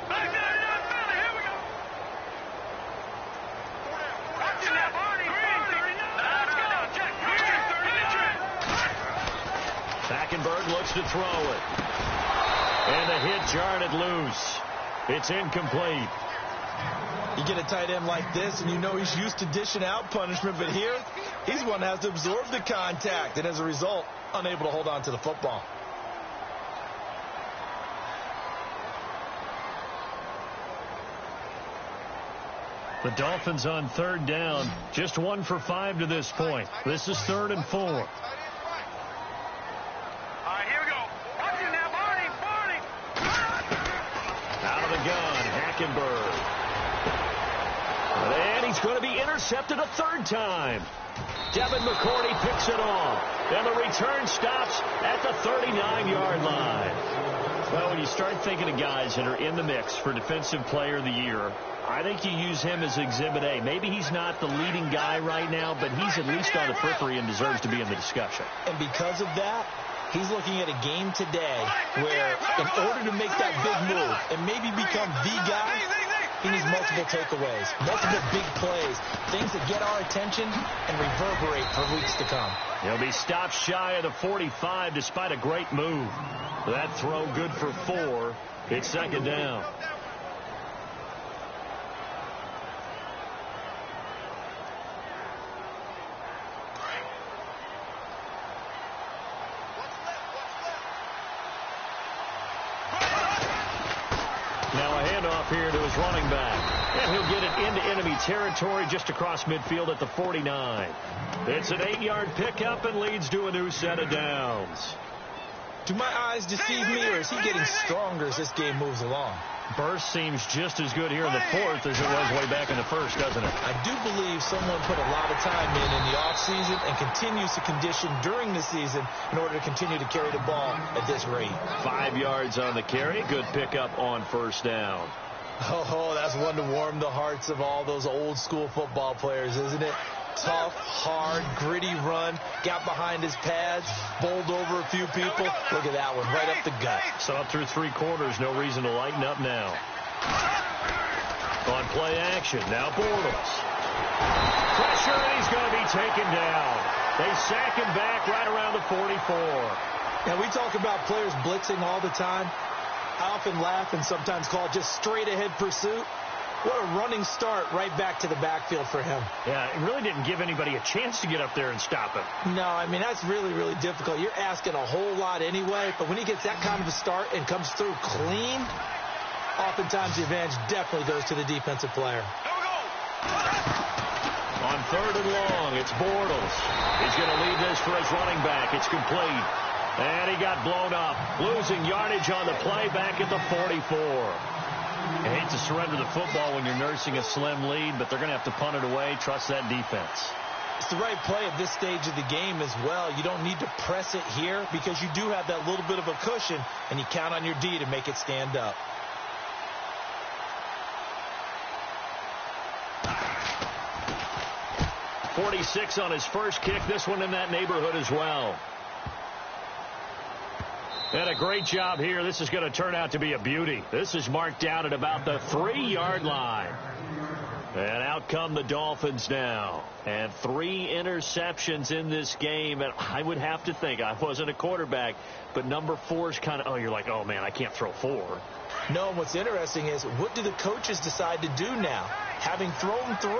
[SPEAKER 2] Hackenberg looks to throw it. And the hit jarred it loose. It's incomplete.
[SPEAKER 3] You get a tight end like this, and you know he's used to dishing out punishment, but here, he's one that has to absorb the contact, and as a result, unable to hold on to the football.
[SPEAKER 2] The Dolphins on 3rd down. Just 1 for 5 to this point. This is 3rd and 4.
[SPEAKER 4] All right, here we go. Watch it now, Barney.
[SPEAKER 2] Out of the gun, Hackenberg. And he's going to be intercepted a 3rd time. Devin McCourty picks it off. And the return stops at the 39-yard line. Well, when you start thinking of guys that are in the mix for Defensive Player of the Year, I think you use him as Exhibit A. Maybe he's not the leading guy right now, but he's at least on the periphery and deserves to be in the discussion.
[SPEAKER 3] And because of that, he's looking at a game today where in order to make that big move and maybe become the guy, he needs multiple takeaways, multiple big plays, things that get our attention and reverberate for weeks to come.
[SPEAKER 2] He'll be stopped shy of the 45 despite a great move. That throw good for 4. It's 2nd down. Here to his running back. And he'll get it into enemy territory just across midfield at the 49. It's an 8-yard pickup and leads to a new set of downs.
[SPEAKER 3] Do my eyes deceive me, or is he getting stronger as this game moves along?
[SPEAKER 2] Burst seems just as good here in the 4th as it was way back in the 1st, doesn't it?
[SPEAKER 3] I do believe someone put a lot of time in the offseason and continues to condition during the season in order to continue to carry the ball at this rate.
[SPEAKER 2] 5 yards on the carry. Good pickup on 1st down.
[SPEAKER 3] Oh, that's one to warm the hearts of all those old school football players, isn't it? Tough, hard, gritty run, got behind his pads, bowled over a few people. Look at that one, right up the gut.
[SPEAKER 2] Saw it through 3 quarters, no reason to lighten up now. On play action, now Bortles. Pressure, and he's going to be taken down. They sack him back right around the 44.
[SPEAKER 3] Now, we talk about players blitzing all the time. I often laugh and sometimes call it just straight-ahead pursuit. What a running start right back to the backfield for him.
[SPEAKER 2] Yeah, it really didn't give anybody a chance to get up there and stop him.
[SPEAKER 3] No, I mean, that's really, really difficult. You're asking a whole lot anyway, but when he gets that kind of a start and comes through clean, oftentimes the advantage definitely goes to the defensive player.
[SPEAKER 2] On 3rd and long, it's Bortles. He's going to lead this for his running back. It's complete. And he got blown up, losing yardage on the play back at the 44. You hate to surrender the football when you're nursing a slim lead, but they're going to have to punt it away. Trust that defense.
[SPEAKER 3] It's the right play at this stage of the game as well. You don't need to press it here because you do have that little bit of a cushion, and you count on your D to make it stand up. .46 on his first kick. This one in that neighborhood as well.
[SPEAKER 2] And a great job here. This is going to turn out to be a beauty. This is marked down at about the 3-yard line. And out come the Dolphins now. And 3 interceptions in this game. And I would have to think, I wasn't a quarterback, but number 4 is kind of, oh, you're like, oh, man, I can't throw 4.
[SPEAKER 3] No, and what's interesting is, what do the coaches decide to do now? Having thrown 3,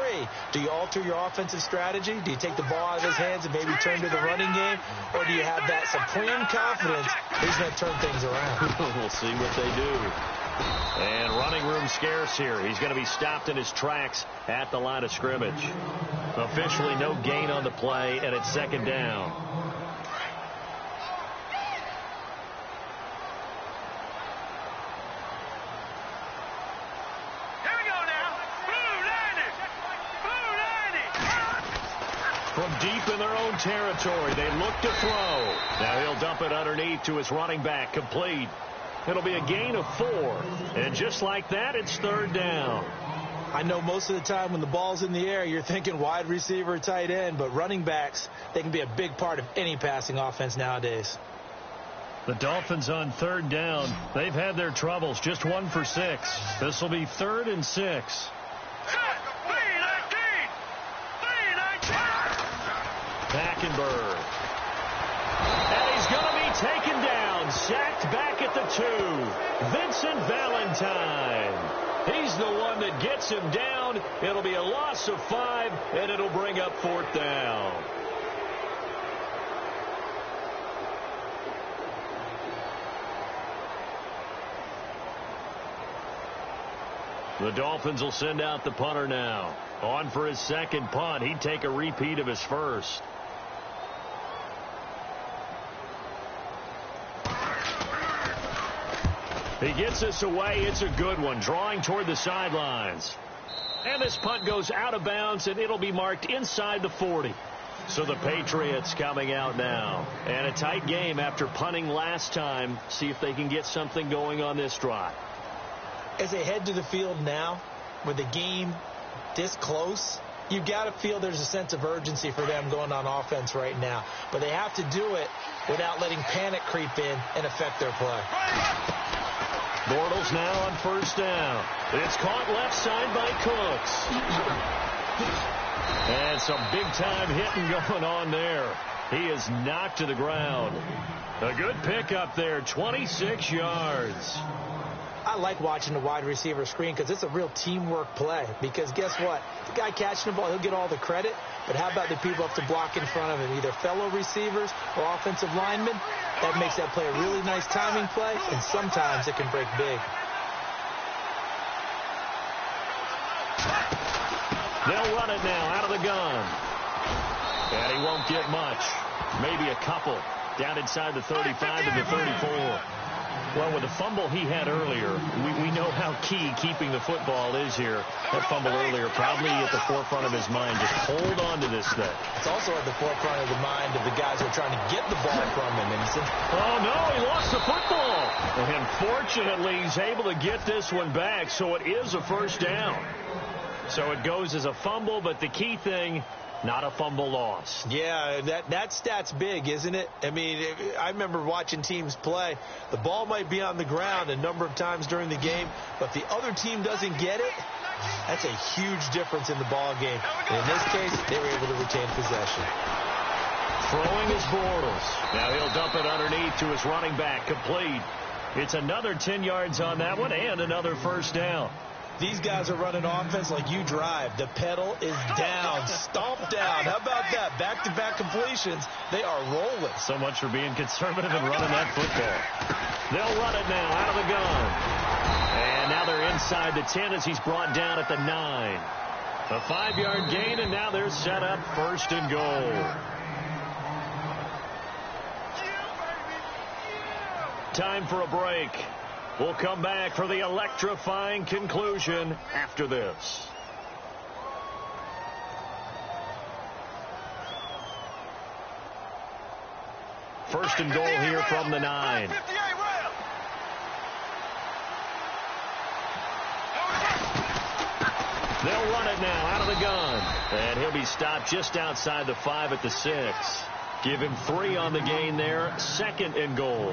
[SPEAKER 3] do you alter your offensive strategy? Do you take the ball out of his hands and maybe turn to the running game? Or do you have that supreme confidence he's going to turn things around?
[SPEAKER 2] We'll see what they do. And running room scarce here. He's going to be stopped in his tracks at the line of scrimmage. Officially no gain on the play, and it's 2nd down. From deep in their own territory, they look to throw. Now he'll dump it underneath to his running back, complete. It'll be a gain of 4. And just like that, it's 3rd down.
[SPEAKER 3] I know most of the time when the ball's in the air, you're thinking wide receiver, tight end, but running backs, they can be a big part of any passing offense nowadays.
[SPEAKER 2] The Dolphins on 3rd down. They've had their troubles, just 1 for 6. This will be 3rd and 6. Hackenberg. And he's going to be taken down, sacked back at the 2. Vincent Valentine. He's the one that gets him down. It'll be a loss of 5, and it'll bring up 4th down. The Dolphins will send out the punter now. On for his 2nd punt. He'd take a repeat of his 1st. He gets this away. It's a good one. Drawing toward the sidelines. And this punt goes out of bounds, and it'll be marked inside the 40. So the Patriots coming out now. And a tight game after punting last time. See if they can get something going on this drive.
[SPEAKER 3] As they head to the field now, with the game this close, you've got to feel there's a sense of urgency for them going on offense right now. But they have to do it without letting panic creep in and affect their play.
[SPEAKER 2] Bortles now on 1st down. It's caught left side by Cooks. And some big-time hitting going on there. He is knocked to the ground. A good pickup there, 26 yards.
[SPEAKER 3] I like watching the wide receiver screen because it's a real teamwork play. Because guess what? The guy catching the ball, he'll get all the credit. But how about the people have to block in front of him, either fellow receivers or offensive linemen? That makes that play a really nice timing play, and sometimes it can break big.
[SPEAKER 2] They'll run it now out of the gun. And he won't get much. Maybe a couple. Down inside the 35 to the 34. Well, with the fumble he had earlier, we know how key keeping the football is here. That fumble earlier probably at the forefront of his mind. Just hold on to this thing.
[SPEAKER 3] It's also at the forefront of the mind of the guys who are trying to get the ball from him. And
[SPEAKER 2] oh, no, he lost the football. And fortunately, he's able to get this one back, so it is a 1st down. So it goes as a fumble, but the key thing, not a fumble loss.
[SPEAKER 3] Yeah, that stat's big, isn't it? I mean, I remember watching teams play. The ball might be on the ground a number of times during the game, but the other team doesn't get it. That's a huge difference in the ball game. And in this case, they were able to retain possession.
[SPEAKER 2] Throwing is Bortles. Now he'll dump it underneath to his running back, complete. It's another 10 yards on that one and another 1st down.
[SPEAKER 3] These guys are running offense like you drive. The pedal is down, stomped down. How about that? Back-to-back completions. They are rolling.
[SPEAKER 2] So much for being conservative and running that football. They'll run it now out of the gun. And now they're inside the 10 as he's brought down at the 9. A 5-yard gain, and now they're set up 1st and goal. Time for a break. We'll come back for the electrifying conclusion after this. First and goal here from the 9. They'll run it now out of the gun. And he'll be stopped just outside the 5 at the 6. Give him 3 on the gain there. 2nd and goal.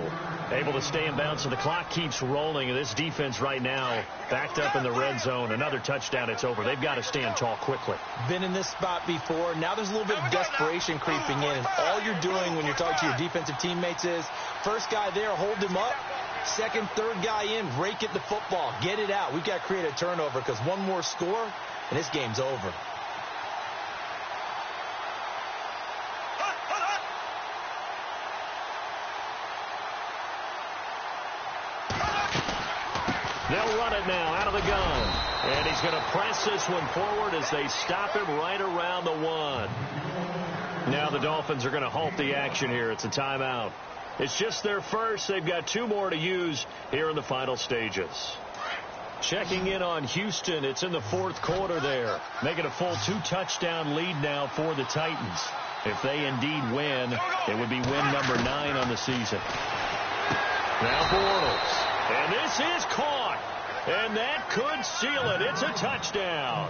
[SPEAKER 2] Able to stay in bounds, so the clock keeps rolling. And this defense right now backed up in the red zone. Another touchdown, it's over. They've got to stand tall quickly.
[SPEAKER 3] Been in this spot before. Now there's a little bit of desperation creeping in. And all you're doing when you're talking to your defensive teammates is, first guy there, hold him up. Second, third guy in, rake at the football. Get it out. We've got to create a turnover because one more score, and this game's over.
[SPEAKER 2] They'll run it now out of the gun. And he's going to press this one forward as they stop him right around the 1. Now the Dolphins are going to halt the action here. It's a timeout. It's just their first. They've got 2 more to use here in the final stages. Checking in on Houston. It's in the 4th quarter there. Making a full 2-touchdown lead now for the Titans. If they indeed win, it would be win number 9 on the season. Now Bortles. And this is caught. And that could seal it. It's a touchdown.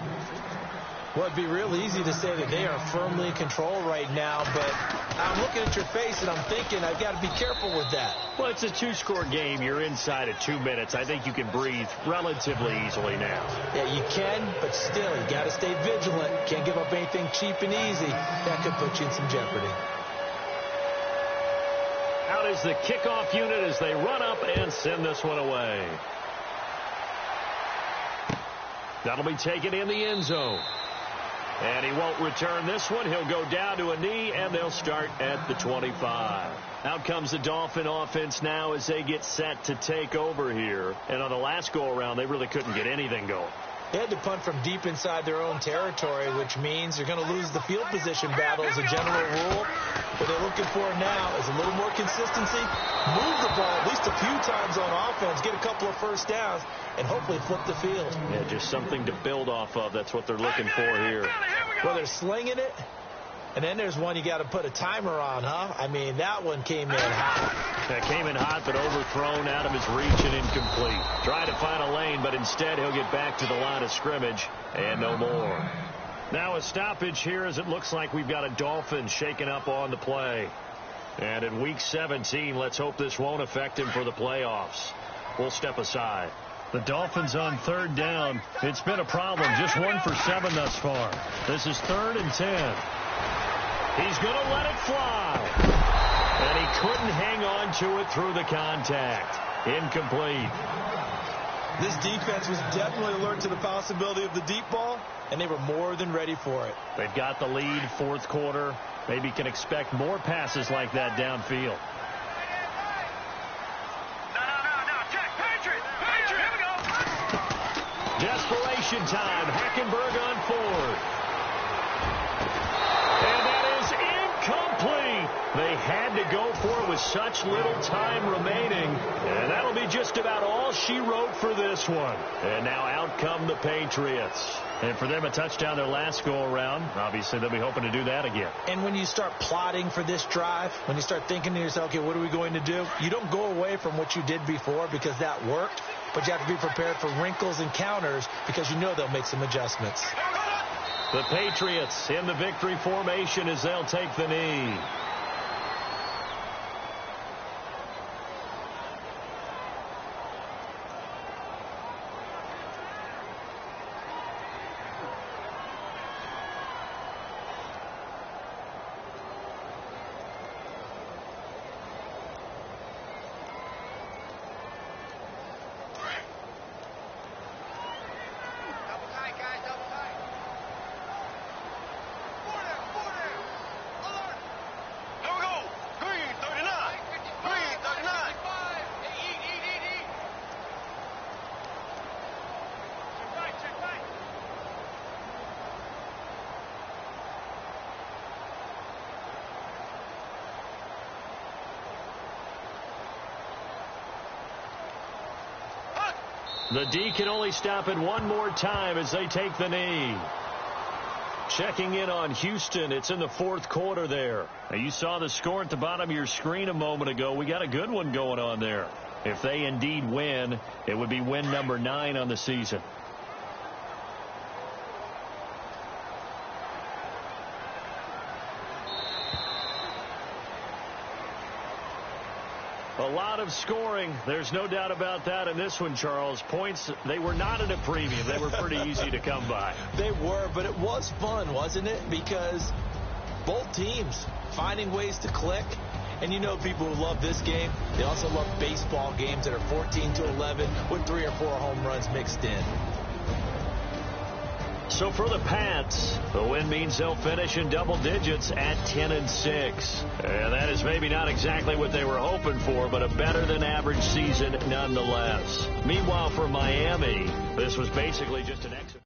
[SPEAKER 3] Well, it'd be real easy to say that they are firmly in control right now, but I'm looking at your face and I'm thinking I've got to be careful with that.
[SPEAKER 2] Well, it's a 2-score game. You're inside at 2 minutes. I think you can breathe relatively easily now.
[SPEAKER 3] Yeah, you can, but still, you got to stay vigilant. Can't give up anything cheap and easy. That could put you in some jeopardy.
[SPEAKER 2] Out is the kickoff unit as they run up and send this one away. That'll be taken in the end zone. And he won't return this one. He'll go down to a knee, and they'll start at the 25. Out comes the Dolphin offense now as they get set to take over here. And on the last go-around, they really couldn't get anything going.
[SPEAKER 3] They had to punt from deep inside their own territory, which means they're going to lose the field position battle as a general rule. What they're looking for now is a little more consistency, move the ball at least a few times on offense, get a couple of first downs, and hopefully flip the field.
[SPEAKER 2] Yeah, just something to build off of. That's what they're looking for here.
[SPEAKER 3] Well, they're slinging it, and then there's one you got to put a timer on, huh? I mean, that one came in hot.
[SPEAKER 2] That came in hot, but overthrown out of his reach and incomplete. Tried to find a lane, but instead he'll get back to the line of scrimmage and no more. Now a stoppage here as it looks like we've got a Dolphin shaking up on the play. And in Week 17, let's hope this won't affect him for the playoffs. We'll step aside. The Dolphins on 3rd down. It's been a problem. Just 1 for 7 thus far. This is 3rd and 10. He's going to let it fly. And he couldn't hang on to it through the contact. Incomplete.
[SPEAKER 3] This defense was definitely alert to the possibility of the deep ball, and they were more than ready for it.
[SPEAKER 2] They've got the lead, 4th quarter. Maybe can expect more passes like that downfield. Desperation time. Hackenberg on 4th. And that is incomplete. They had to go for it with such little time remaining. And that'll be just about all she wrote for this one. And now out come the Patriots. And for them, a touchdown their last go-around. Obviously, they'll be hoping to do that again.
[SPEAKER 3] And when you start plotting for this drive, when you start thinking to yourself, okay, what are we going to do? You don't go away from what you did before because that worked. But you have to be prepared for wrinkles and counters because you know they'll make some adjustments.
[SPEAKER 2] The Patriots in the victory formation as they'll take the knee. The D can only stop it one more time as they take the knee. Checking in on Houston. It's in the 4th quarter there. Now, you saw the score at the bottom of your screen a moment ago. We got a good one going on there. If they indeed win, it would be win number 9 on the season. lot of scoring. There's no doubt about that in this one, Charles. Points, they were not at a premium. They were pretty easy to come by.
[SPEAKER 3] They were, but it was fun, wasn't it? Because both teams finding ways to click. And you know people who love this game, they also love baseball games that are 14-11 with 3 or 4 home runs mixed in.
[SPEAKER 2] So for the Pats, the win means they'll finish in double digits at 10-6. And that is maybe not exactly what they were hoping for, but a better than average season nonetheless. Meanwhile, for Miami, this was basically just an exit.